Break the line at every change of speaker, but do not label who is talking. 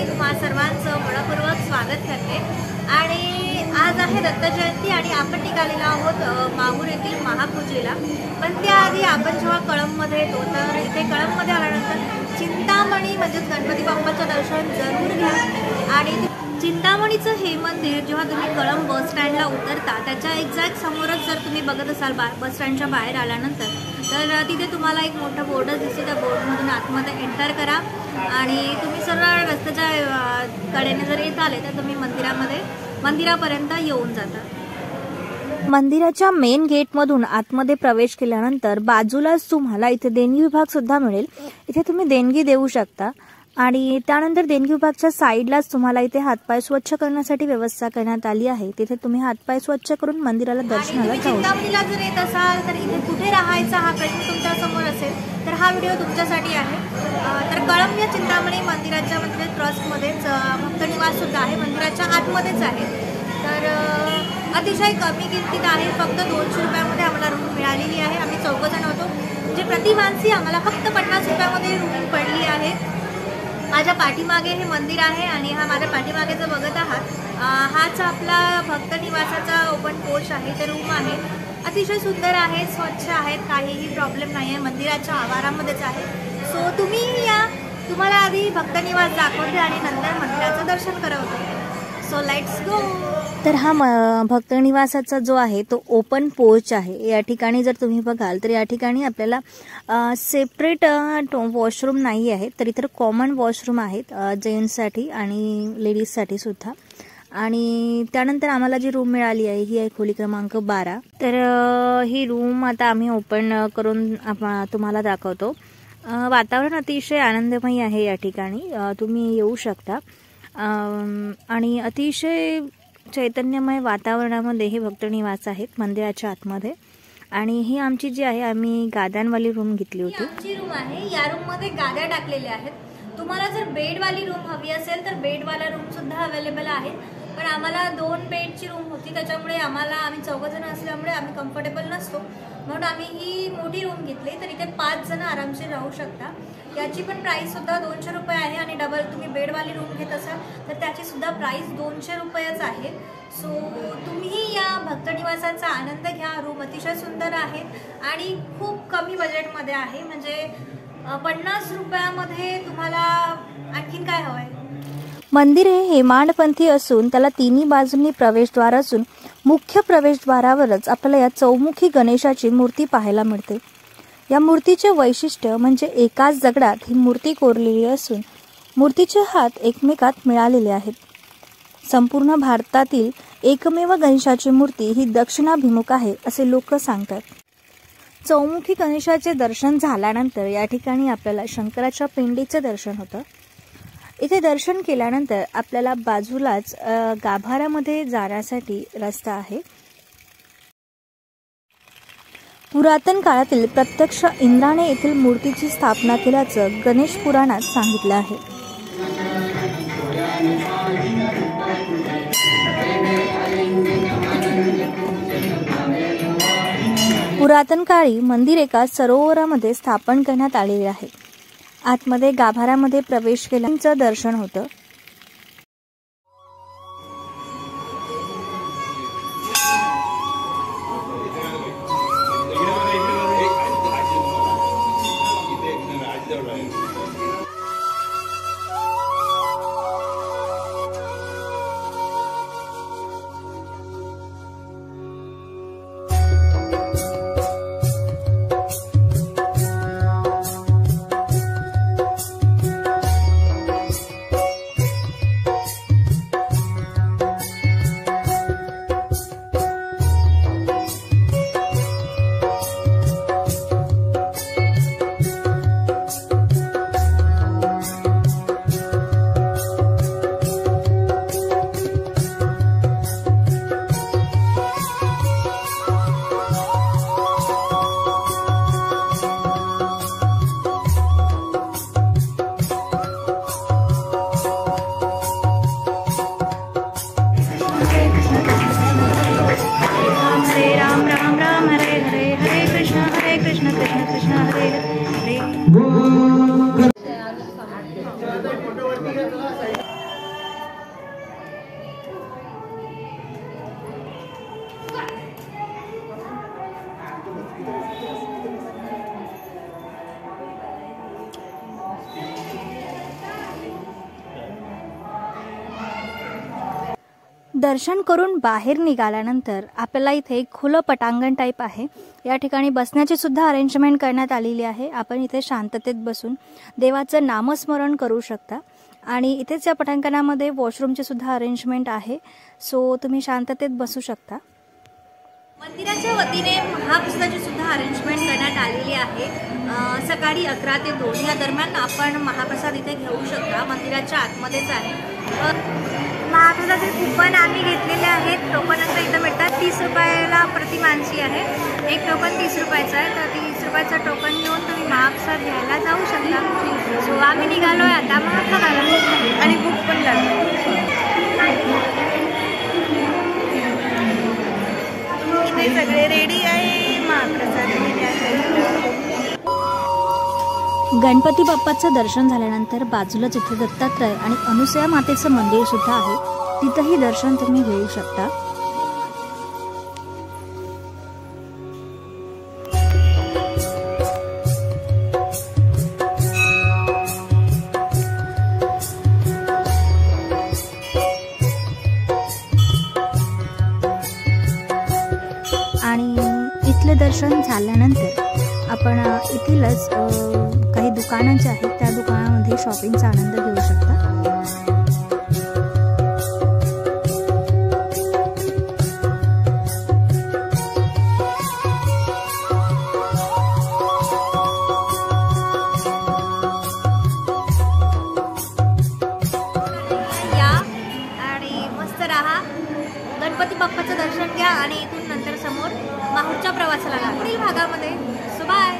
तुम्हा सर्वांचं मनपूर्वक स्वागत करते। आणि आज आहे दत्त जयंती आणि आपण निघालेलो आहोत माहूर येथील महापूजेला। पण त्याआधी आपण जेव्हा कळंबमध्ये येतो तर इथे कळंबमध्ये आल्यानंतर चिंतामणी म्हणजे गणपती बाप्पाचं दर्शन जरूर घ्या। आणि चिंतामणीचं हे मंदिर जेव्हा तुम्ही कळंब बस स्टँडला उतरता त्याच्या एक्झॅक्ट समोरच जर तुम्ही बघत असाल बस स्टँडच्या बाहेर आल्यानंतर तर तिथे तुम्हाला एक मोठा बोर्ड दिसते। त्या बोर्डमधून आतमध्ये एंटर करा आणि तुम्ही सरळ रस्त्याच्या कडेने जर येत आले तर तुम्ही मंदिरापर्यंत येऊन जाता।
मंदिराच्या मेन गेटमधून आतमध्ये प्रवेश केल्यानंतर बाजूलाच तुम्हाला इथे देणगी विभाग सुद्धा मिळेल। इथे तुम्ही देणगी देऊ शकता आणि त्यानंतर देणगी विभागाच्या साईडलाच तुम्हाला इथे हातपाय स्वच्छ करण्यासाठी व्यवस्था करण्यात आली आहे। तिथे तुम्ही हातपाय स्वच्छ करून मंदिराला दर्शनाला जाऊ शकता।
चिंतामणीला जर येत असाल तर इथे कुठे राहायचा हा प्रश्न तुमच्या समोर असेल तर हा व्हिडिओ तुमच्यासाठी आहे। तर कळंब या चिंतामणी मंदिराच्या म्हणजे ट्रस्टमध्येच भक्त निवास सुद्धा आहे, मंदिराच्या आतमध्येच आहे। तर अतिशय कमी किमतीत आहे, फक्त 200 रुपयामध्ये आम्हाला रूम मिळालेली आहे। आम्ही 4 जण होतो, म्हणजे प्रति माणसी आम्हाला फक्त 50 रुपयामध्ये रूम पडली आहे। माझ्या पाठीमागे हे मंदिर आहे आणि हा माझ्या पाठीमागे जो बघत आहात हाच आपला भक्त निवासाचा ओपन पोर्च आहे, ते रूम आहे। अतिशय सुंदर आहे, स्वच्छ आहेत, काहीही प्रॉब्लेम नाही आहे, मंदिराच्या आवारामध्येच आहे। सो तुम्ही या, तुम्हाला आधी भक्त निवास दाखवते आणि नंतर मंदिराचं दर्शन करवते। So let's go.
तर हा भक्त निवासाचा जो आहे तो ओपन पोर्च आहे। या ठिकाणी जर तुम्ही बघाल तर या ठिकाणी आपल्याला सेपरेट वॉशरूम नाही आहे, तर इतर कॉमन वॉशरूम आहेत जेंट्ससाठी आणि लेडीजसाठी सुद्धा। आणि त्यानंतर आम्हाला जी रूम मिळाली आहे ही आहे खोली क्रमांक 12। तर ही रूम आता आम्ही ओपन करून तुम्हाला दाखवतो। वातावरण अतिशय आनंदमय आहे या ठिकाणी, तुम्ही येऊ शकता आणि अतिशय चैतन्यमय वातावरणामध्ये हे भक्त निवास आहेत मंदिराच्या आतमध्ये। आणि ही आमची जी आहे आम्ही गाद्यांवाली रूम घेतली होती।
आमची रूम आहे, या रूम मध्ये गाद्या टाकलेल्या आहेत। तुम्हाला जर बेडवाली रूम हवी असेल तर बेडवाला रूम सुद्धा अवेलेबल आहे, पण आम्हाला 2 बेडची रूम होती, त्याच्यामुळे आम्ही 4 जण असल्यामुळे आम्ही कम्फर्टेबल नसतो, म्हणून आम्ही ही मोठी रूम घेतली। तर इथे 5 जण आरामशीर राहू शकता। याची पण प्राइस सुद्धा 200 रुपये आहे आणि डबल तुम्ही बेडवाली रूम घेत असाल तर त्याची सुद्धा प्राइस 200 रुपयेच आहे। सो तुम्ही या भक्त निवासाचा आनंद घ्या। रूम अतिशय सुंदर आहेत आणि खूप कमी बजेटमध्ये आहे, म्हणजे 50 रुपयामध्ये तुम्हाला आणखीन काय हवंय।
मंदिर हे हेमाडपंथी असून त्याला तिन्ही बाजूंनी प्रवेशद्वार असून मुख्य प्रवेशद्वारावरच आपल्याला या चौमुखी गणेशाची मूर्ती पाहायला मिळते। या मूर्तीचे वैशिष्ट्य म्हणजे एकाच दगडात ही मूर्ती कोरलेली असून मूर्तीचे हात एकमेकात मिळालेले आहेत। संपूर्ण भारतातील एकमेव गणेशाची मूर्ती ही दक्षिणाभिमुख आहे असे लोक सांगतात। चौमुखी गणेशाचे दर्शन झाल्यानंतर या ठिकाणी आपल्याला शंकराच्या पिंडीचे दर्शन होतं। इथे दर्शन केल्यानंतर आपल्याला बाजूलाच गाभाऱ्यामध्ये जाण्यासाठी रस्ता आहे। पुरातन काळातील प्रत्यक्ष इंद्राने येथील मूर्तीची स्थापना केल्याचं गणेश पुराणात सांगितलं आहे। पुरातन काळी मंदिर एका सरोवरामध्ये स्थापन करण्यात आलेले आहे। आतमध्ये गाभाऱ्यामध्ये प्रवेश केल्याचं दर्शन होतं। दर्शन करून बाहेर निघाल्यानंतर आपल्याला इथे एक खुलं पटांगण टाईप आहे. या ठिकाणी बसण्याची सुद्धा अरेंजमेंट करण्यात आलेली आहे. आपण इथे शांततेत बसून देवाचं नामस्मरण करू शकता आणि इथेच या पटांगणामध्ये वॉशरूमची सुद्धा अरेंजमेंट आहे. सो तुम्ही शांततेत बसू शकता.
मंदिराच्या वतीने महाप्रसादाची सुद्धा अरेंजमेंट करण्यात आलेली आहे. सकाळी 11 ते 2 या दरम्यान आपण महाप्रसाद इथे घेऊ शकता. मंदिराच्या आतमध्येच आहे. महाप्रसादाचे कूपन आम्ही घेतलेले आहेत. टोकन आता इथं मिळतात. 30 रुपयाला प्रति माणसी आहे. एक टोकन 30 रुपयाचं आहे. तर 30 रुपयाचं टोकन घेऊन तुम्ही महाप्रसाद घ्यायला जाऊ शकता. सो आम्ही निघालो आहे आता महाप्रसादाला आणि बुक पण लागलो. इथे सगळे रेडी आहे महाप्रसाद घेण्यासाठी.
गणपती बाप्पाचं दर्शन झाल्यानंतर बाजूलाच इथे दत्तात्रय आणि अनुसया मातेचं मंदिर सुद्धा आहे. तिथंही दर्शन तुम्ही घेऊ शकता. आणि इथले दर्शन झाल्यानंतर आपण इथेच काही दुकानं जे आहेत त्या दुकानामध्ये शॉपिंगचा आनंद घेऊ शकता.
या आणि मस्त राहा. गणपती बाप्पाचं दर्शन घ्या आणि इथून नंतर समोर माहूरच्या प्रवासाला लागेल. पुढील भागामध्ये. So bye.